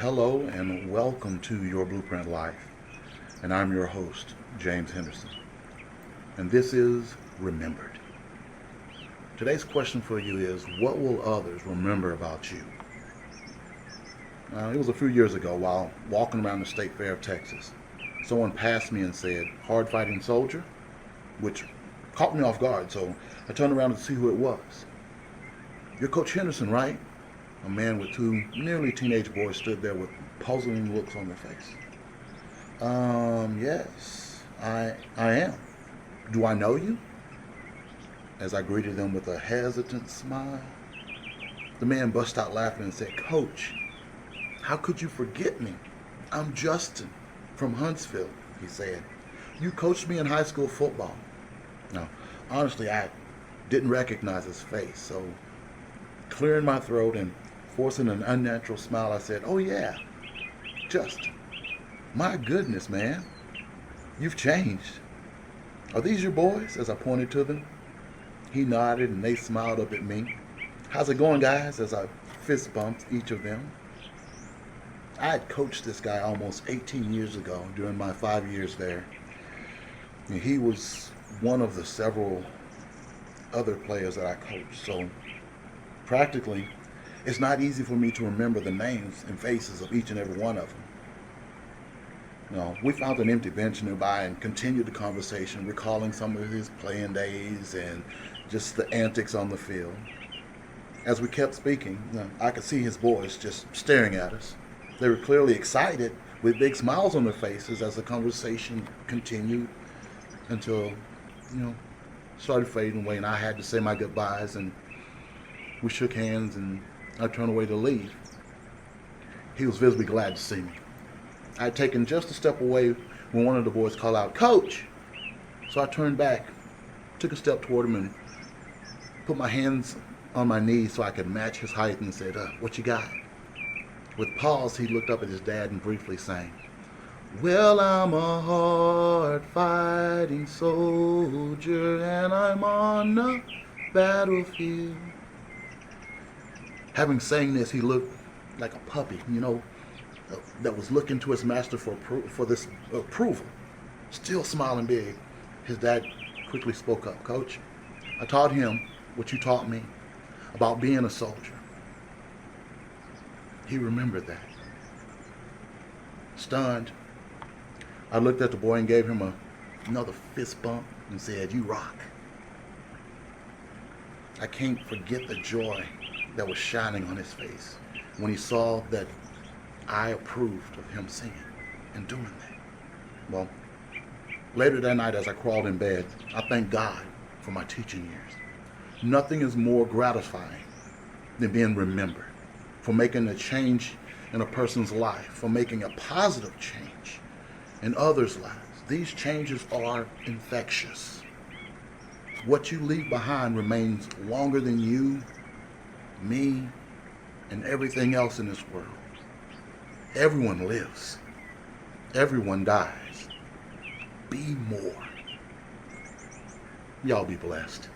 Hello and welcome to Your Blueprint Life. And I'm your host, James Henderson. And this is Remembered. Today's question for you is, what will others remember about you? It was a few years ago while walking around the State Fair of Texas. Someone passed me and said, "Hard-fighting soldier," which caught me off guard, so I turned around to see who it was. "You're Coach Henderson, right?" A man with two nearly teenage boys stood there with puzzling looks on their face. Yes, I am. Do I know you?" As I greeted them with a hesitant smile, the man burst out laughing and said, "Coach, how could you forget me? I'm Justin from Huntsville," he said. "You coached me in high school football." Now, honestly, I didn't recognize his face, so clearing my throat and forcing an unnatural smile, I said, "Oh yeah, Justin. My goodness, man. You've changed. Are these your boys?" As I pointed to them. He nodded and they smiled up at me. "How's it going, guys?" As I fist bumped each of them. I had coached this guy almost 18 years ago during my 5 years there. And he was one of the several other players that I coached. So practically, it's not easy for me to remember the names and faces of each and every one of them. We found an empty bench nearby and continued the conversation, recalling some of his playing days and just the antics on the field. As we kept speaking, I could see his boys just staring at us. They were clearly excited with big smiles on their faces as the conversation continued until, started fading away and I had to say my goodbyes and we shook hands and I turned away to leave. He was visibly glad to see me. I had taken just a step away when one of the boys called out, "Coach!" So I turned back, took a step toward him and put my hands on my knees so I could match his height and said, "What you got?" With pause, he looked up at his dad and briefly sang, "Well, I'm a hard-fighting soldier and I'm on the battlefield." Having sang this, he looked like a puppy, that was looking to his master for this approval. Still smiling big, his dad quickly spoke up. "Coach, I taught him what you taught me about being a soldier." He remembered that. Stunned, I looked at the boy and gave him another fist bump and said, "You rock." I can't forget the joy that was shining on his face when he saw that I approved of him singing and doing that. Well, later that night as I crawled in bed, I thanked God for my teaching years. Nothing is more gratifying than being remembered, for making a change in a person's life, for making a positive change in others' lives. These changes are infectious. What you leave behind remains longer than you, me, and everything else in this world. Everyone lives. Everyone dies. Be more. Y'all be blessed.